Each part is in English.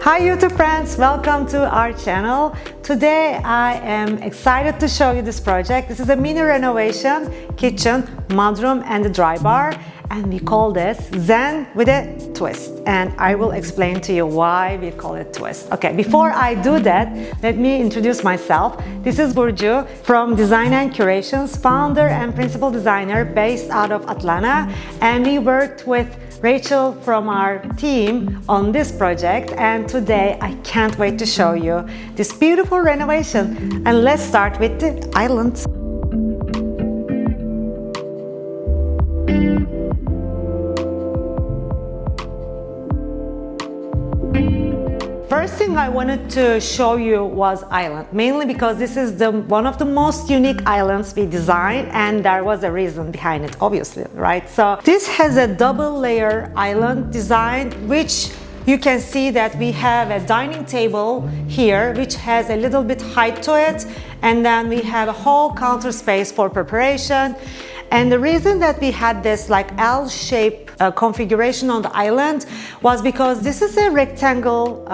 Hi YouTube friends, welcome to our channel. Today I am excited to show you this project. This is a mini renovation kitchen, mudroom and a dry bar, and we call this Zen with a twist, and I will explain to you why we call it twist. Okay, before I do that, let me introduce myself. This is Burcu from Design Curations, founder and principal designer based out of Atlanta, and we worked with Rachel from our team on this project, and today I can't wait to show you this beautiful renovation. And let's start with the island. First thing I wanted to show you was island, mainly because this is one of the most unique islands we designed, and there was a reason behind it, obviously, right? So this has a double layer island design, which you can see that we have a dining table here, which has a little bit height to it, and then we have a whole counter space for preparation. And the reason that we had this like L-shaped configuration on the island was because this is a rectangle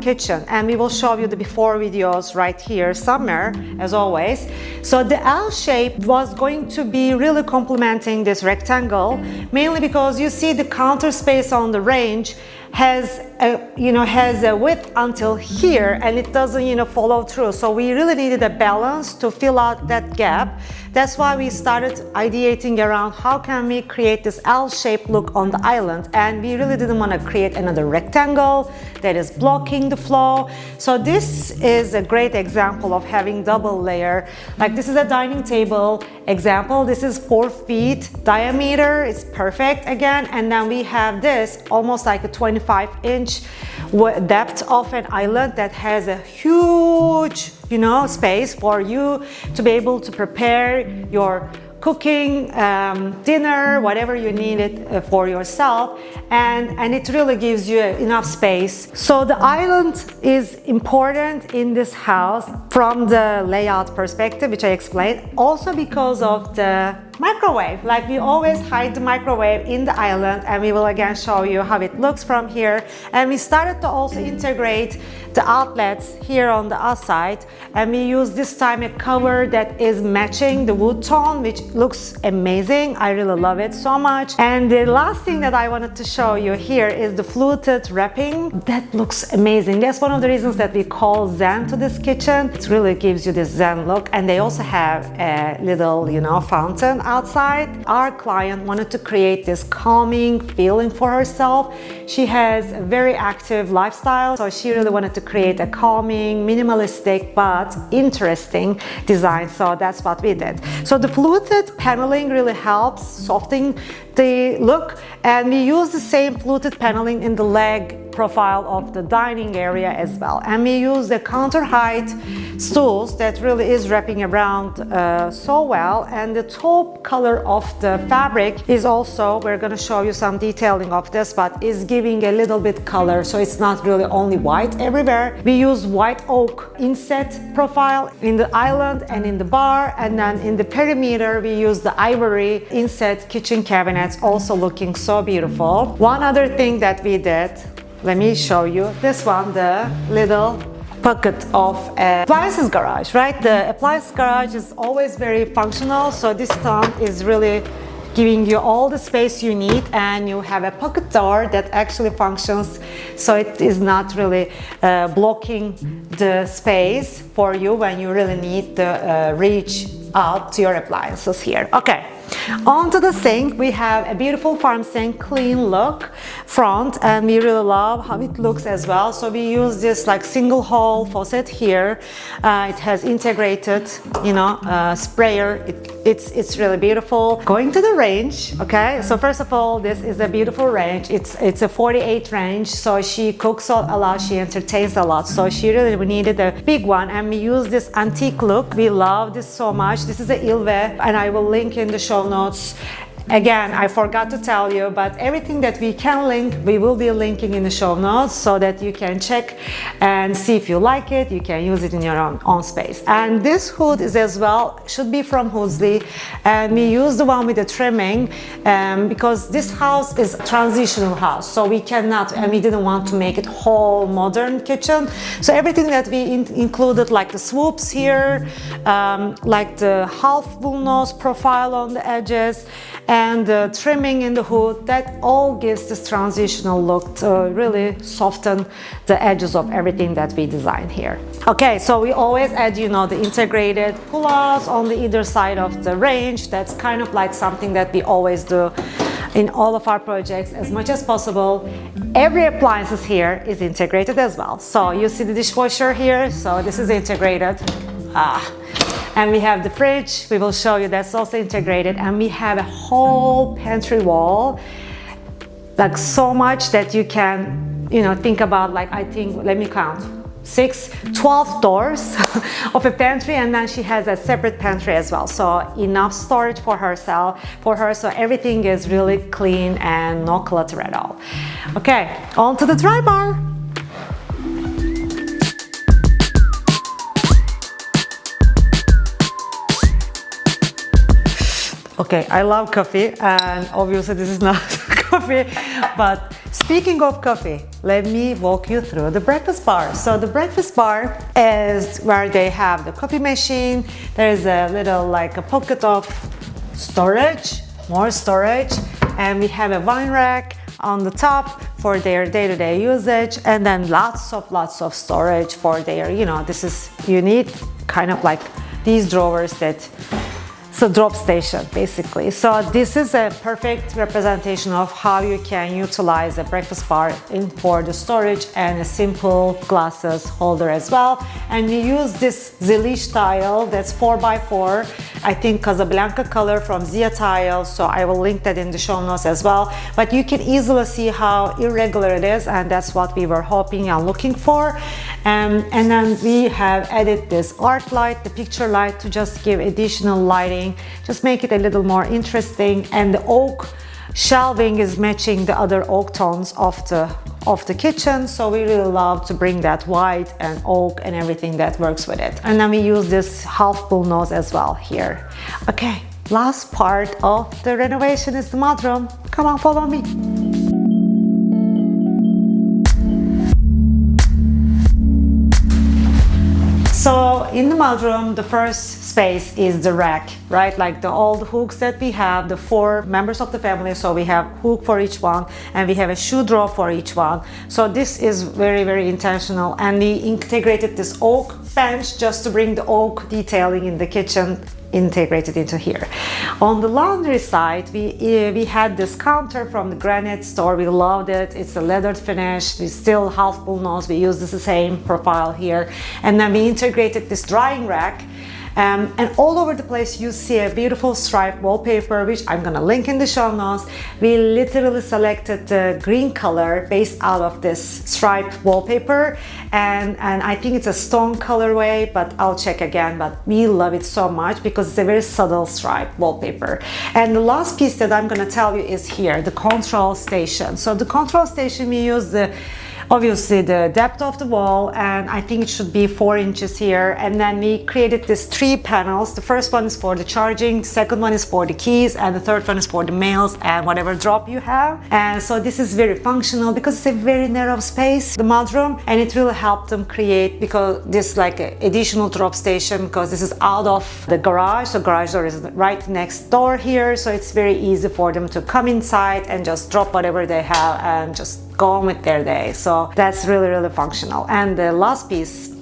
kitchen, and we will show you the before videos right here somewhere, as always. So the L shape was going to be really complementing this rectangle, mainly because you see the counter space on the range has a width until here, and it doesn't follow through. So we really needed a balance to fill out that gap. That's why we started ideating around how can we create this L-shaped look on the island, and we really didn't want to create another rectangle that is blocking the flow. So this is a great example of having double layer. Like, this is a dining table example. This is 4 feet diameter. It's perfect again. And then we have this almost like a 25-inch depth of an island that has a huge space for you to be able to prepare your cooking, dinner, whatever you need it for yourself, and it really gives you enough space. So the island is important in this house from the layout perspective, which I explained, also because of the microwave. Like, we always hide the microwave in the island, and we will again show you how it looks from here. And we started to also integrate the outlets here on the outside, and we use this time a cover that is matching the wood tone, which looks amazing. I really love it so much. And the last thing that I wanted to show you here is the fluted wrapping. That looks amazing. That's one of the reasons that we call Zen to this kitchen. It really gives you this Zen look, and they also have a little fountain outside. Our client wanted to create this calming feeling for herself. She has a very active lifestyle, so she really wanted to create a calming, minimalistic but interesting design. So that's what we did. So the fluted paneling really helps soften the look, and we use the same fluted paneling in the leg profile of the dining area as well. And we use the counter height stools that really is wrapping around so well. And the taupe color of the fabric is also, we're going to show you some detailing of this, but is giving a little bit color, so it's not really only white everywhere. We use white oak inset profile in the island and in the bar, and then in the perimeter we use the ivory inset kitchen cabinets, also looking so beautiful. One other thing that we did, let me show you this one, the little pocket of appliances garage, right? The appliance garage is always very functional, so this time is really giving you all the space you need, and you have a pocket door that actually functions, so it is not really blocking the space for you when you really need to reach out to your appliances here. Okay. Onto the sink, we have a beautiful farm sink, clean look front, and we really love how it looks as well. So we use this like single hole faucet here. It has integrated, sprayer. It's really beautiful. Going to the range, okay. So first of all, this is a beautiful range. It's a 48 range. So she cooks a lot, she entertains a lot. So she really needed a big one, and we use this antique look. We love this so much. This is a Ilve, and I will link in the show notes Again, I forgot to tell you, but everything that we can link, we will be linking in the show notes so that you can check and see if you like it. You can use it in your own space. And this hood is as well, should be from Hoodsley, and we use the one with the trimming because this house is a transitional house, so we cannot, and we didn't want to make it whole modern kitchen. So everything that we included, like the swoops here, like the half bullnose profile on the edges, and the trimming in the hood, that all gives this transitional look to really soften the edges of everything that we design here. Okay, so we always add, you know, the integrated pull-outs on the either side of the range. That's kind of like something that we always do in all of our projects as much as possible. Every appliances here is integrated as well. So you see the dishwasher here, so this is integrated. And we have the fridge, we will show you, that's also integrated, and we have a whole pantry wall, like so much that you can, you know, think about, like, I think, let me count, 12 doors of a pantry, and then she has a separate pantry as well, so enough storage for herself, so everything is really clean and no clutter at all. Okay, on to the dry bar. Okay, I love coffee, and obviously this is not coffee, but speaking of coffee, let me walk you through the breakfast bar. So the breakfast bar is where they have the coffee machine. There is a little, like a pocket of storage, more storage, and we have a wine rack on the top for their day-to-day usage, and then lots of storage for their, you know, this is, you need kind of like these drawers that, so drop station basically. So this is a perfect representation of how you can utilize a breakfast bar for the storage, and a simple glasses holder as well. And we use this Zelish tile that's 4x4, I think Casablanca color from Zia Tile, so I will link that in the show notes as well. But you can easily see how irregular it is, and that's what we were hoping and looking for. And then we have added this art light, the picture light, to just give additional lighting, just make it a little more interesting. And the oak shelving is matching the other oak tones of the kitchen, so we really love to bring that white and oak and everything that works with it. And then we use this half bullnose as well here. Okay, last part of the renovation is the mudroom. Come on, follow me. So in the mudroom, the first space is the rack, right? Like the old hooks that we have, the 4 members of the family. So we have hook for each one, and we have a shoe drawer for each one. So this is very, very intentional. And we integrated this oak bench just to bring the oak detailing in the kitchen integrated into here. On the laundry side, we had this counter from the granite store. We loved it. It's a leathered finish. We still half bullnose. We use the same profile here. And then we integrated this drying rack. And all over the place you see a beautiful striped wallpaper, which I'm gonna link in the show notes. We literally selected the green color based out of this striped wallpaper, and I think it's a stone colorway, but I'll check again. But we love it so much because it's a very subtle striped wallpaper. And the last piece that I'm gonna tell you is here, the control station. So the control station, we use obviously the depth of the wall, and I think it should be 4 inches here. And then we created these 3 panels. The first one is for the charging, the second one is for the keys, and the third one is for the mails and whatever drop you have. And so this is very functional because it's a very narrow space, the mudroom, and it really helped them create, because this like an additional drop station, because this is out of the garage. So garage door is right next door here, so it's very easy for them to come inside and just drop whatever they have and just go on with their day. So that's really, really functional. And the last piece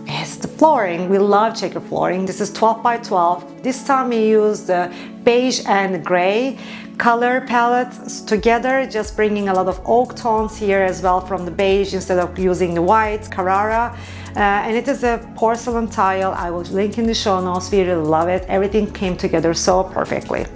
is the flooring. We love checker flooring. This is 12 by 12. This time we use the beige and gray color palettes together, just bringing a lot of oak tones here as well from the beige instead of using the white Carrara. And it is a porcelain tile. I will link in the show notes. We really love it. Everything came together so perfectly.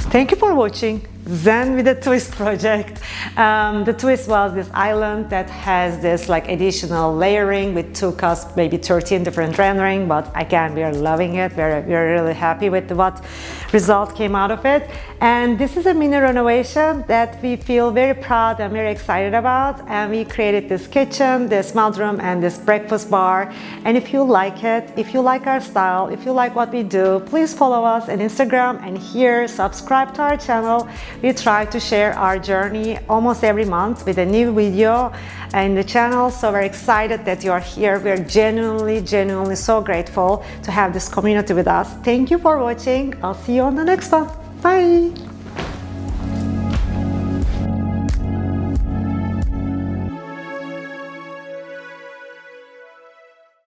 Thank you for watching. Zen with a twist project. The twist was this island that has this like additional layering with two cusp, maybe 13 different rendering, but again, we are loving it. We're really happy with what result came out of it. And this is a mini renovation that we feel very proud and very excited about. And we created this kitchen, this mudroom, and this breakfast bar. And if you like it, if you like our style, if you like what we do, please follow us on Instagram and here, subscribe to our channel. We try to share our journey almost every month with a new video in the channel. So we're excited that you are here. We're genuinely so grateful to have this community with us. Thank you for watching. I'll see you on the next one. Bye.